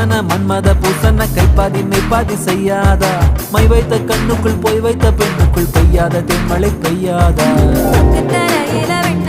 பூசன மன்மத பூசன கைப்பாதி மெய்ப்பாதி செய்யாதா my வைத்த கண்ணுக்குள் போய் வைத்த பெண்ணுக்குள் பெய்யாத தென்மழை பெய்யாதா தரையில வெண்ண